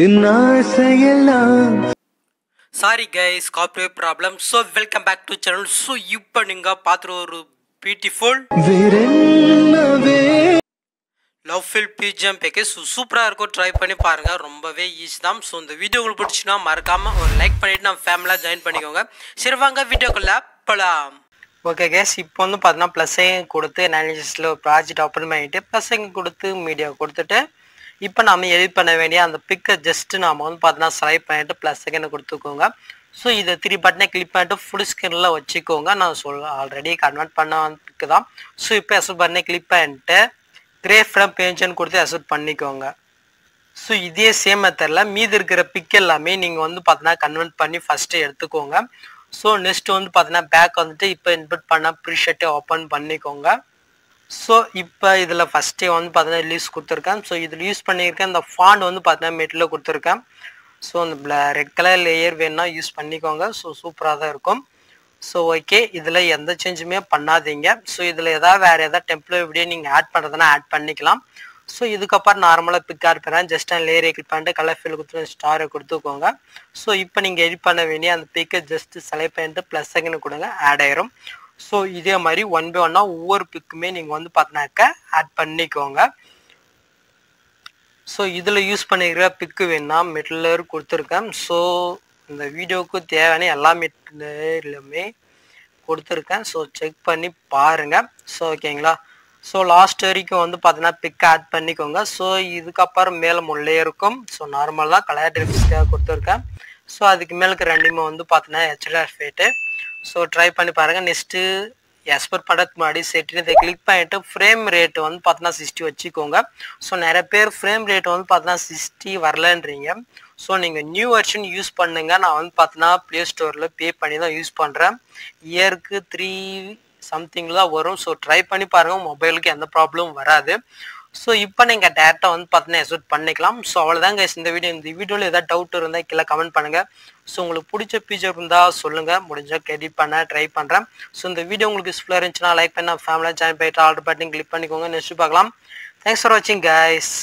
என் ஆசையெல்லாம் Sorry guys, copyright problem. So welcome back to channel. So இப்போ நீங்க பாத்துற ஒரு beautiful love filled BGM package சூப்பரா இருக்கும். ட்ரை பண்ணி பாருங்க. ரொம்பவே ஈஸி தான். சோ இந்த வீடியோ உங்களுக்கு பிடிச்சினா மறக்காம ஒரு லைக் பண்ணிட்டு நம்ம ஃபேமிலியா ஜாயின் பண்ணிக்கோங்க. சரி வாங்க வீடியோக்குள்ள போலாம். ஓகே गाइस, இப்போ வந்து பார்த்தா ப்ளஸ் கொடுத்து அனாலிசிஸ்ல ஒரு ப்ராஜெக்ட் ஓபன் பண்ணிட்டு ப்ளஸ் கொடுத்து மீடியா கொடுத்துட்டு இப்போ நாம எடிட் பண்ண வேண்டிய அந்த பிக்கை ஜஸ்ட் நாம வந்து பார்த்தா செலக்ட் பண்ணிட்டு ப்ளஸ் கொடுத்துக்கோங்க. ஸோ இதை 3 பட்டனை கிளிக் பண்ணிட்டு ஃபுல் ஸ்க்ரீனில் வச்சுக்கோங்க. நான் ஆல்ரெடி கன்வெர்ட் பண்ண பிக்கு தான். ஸோ இப்போ எக்ஸ்போர்ட் பண்ணி கிளிக் பண்ணிட்டு கிரே ஃப்ரம் பேஜ்னு கொடுத்து எக்ஸ்போர்ட் பண்ணிக்கோங்க. ஸோ இதே சேம் மெத்தடில் மீதி இருக்கிற பிக் எல்லாமே நீங்கள் வந்து பார்த்தீங்கன்னா கன்வெர்ட் பண்ணி ஃபஸ்ட்டு எடுத்துக்கோங்க. ஸோ நெக்ஸ்ட் வந்து பார்த்தீங்கன்னா பேக் வந்துட்டு இப்போ இன்புட் பண்ண ப்ரீஷெட்டை ஓப்பன் பண்ணிக்கோங்க. ஸோ இப்போ இதில் ஃபஸ்ட்டே வந்து பார்த்தீங்கன்னா லீஸ் கொடுத்துருக்கேன். ஸோ இதில் யூஸ் பண்ணியிருக்கேன் இந்த ஃபாண்ட் வந்து பார்த்தீங்கன்னா மெட்டில் கொடுத்துருக்கேன். ஸோ அந்த ரெட் கலர் லேயர் வேணுன்னா யூஸ் பண்ணிக்கோங்க. ஸோ சூப்பராக தான் இருக்கும். ஸோ ஓகே, இதில் எந்த சேஞ்சுமே பண்ணாதீங்க. ஸோ இதில் வேறு ஏதாவது டெம்ப்ளேட் வீடியோ நீங்கள் ஆட் பண்ணுறதுனா ஆட் பண்ணிக்கலாம். ஸோ இதுக்கப்புறம் நார்மலாக பிக் ஆட் பண்ணுறேன். ஜஸ்ட் அந்த லேயரை கிளிக் பண்ணிட்டு கலர் ஃபீல் கொடுத்து ஸ்டாரை கொடுத்துக்கோங்க. ஸோ இப்போ நீங்கள் எடிட் பண்ண வேண்டிய அந்த பிக்கை ஜஸ்ட் செலக்ட் பண்ணிட்டு ப்ளஸ் கொடுங்க, ஆட் ஆயிரும். ஸோ இதே மாதிரி 1 by 1 ஒவ்வொரு பிக்குமே நீங்கள் வந்து பார்த்தினாக்கா ஆட் பண்ணிக்கோங்க. ஸோ இதில் யூஸ் பண்ணிக்கிற பிக்கு வேணுன்னா மெட்டீரியல் கொடுத்துருக்கேன். ஸோ இந்த வீடியோவுக்கு தேவையான எல்லா மெட்டீரியலுமே கொடுத்துருக்கேன். ஸோ செக் பண்ணி பாருங்கள். ஸோ ஓகேங்களா. ஸோ லாஸ்ட் வரைக்கும் வந்து பார்த்தீங்கன்னா பிக் ஆட் பண்ணிக்கோங்க. ஸோ இதுக்கப்புறம் மேலே முள்ளே இருக்கும். ஸோ நார்மலாக கலர் டிஃப்ஸ்க்காக கொடுத்துருக்கேன். ஸோ அதுக்கு மேலுக்கு ரெண்டுமே வந்து பார்த்தீங்கன்னா ஹெச்டிஆர் ஃபேட்டு. ஸோ ட்ரை பண்ணி பாருங்கள். நெக்ஸ்ட்டு எக்ஸ்போர்ட் பண்ணுறதுக்கு முன்னாடி செட்டிங் இதை கிளிக் பண்ணிவிட்டு ஃப்ரேம் ரேட்டு வந்து பார்த்தீங்கன்னா 60 வச்சுக்கோங்க. ஸோ நிறைய பேர் ஃப்ரேம் ரேட் வந்து பார்த்தீங்கன்னா 60 வரலன்றீங்க. ஸோ நீங்கள் நியூ வெர்ஷன் யூஸ் பண்ணுங்கள். நான் வந்து பார்த்தீங்கன்னா ப்ளே ஸ்டோரில் பே பண்ணி தான் யூஸ் பண்ணுறேன். இயருக்கு 3 சம்திங்கில் தான் வரும். ஸோ ட்ரை பண்ணி பாருங்கள், மொபைலுக்கு எந்த ப்ராப்ளமும் வராது. ஸோ இப்போ நீங்கள் டேரெக்டாக வந்து பார்த்தீங்கன்னா எக்ஸ்போர்ட் பண்ணிக்கலாம். ஸோ அவ்வளோதான் கைஸ் இந்த வீடியோவில் ஏதாவது டவுட் இருந்தால் கீழே கமெண்ட் பண்ணுங்கள். ஸோ உங்களுக்கு பிடிச்ச ஃபீச்சர் இருந்தால் சொல்லுங்கள், முடிஞ்சால் எடிட் பண்ண ட்ரை பண்ணுறேன். ஸோ இந்த வீடியோ உங்களுக்கு யூஸ்ஃபுல்லாக இருந்துச்சுன்னா லைக் பண்ண ஃபேமிலியாக ஜாயின் பண்ணிட்டு ஆர்டர் பட்டன் கிளிக் பண்ணிக்கோங்க. நெக்ஸ்ட் பார்க்கலாம். தேங்க்ஸ் ஃபார் வாட்சிங் கைஸ்.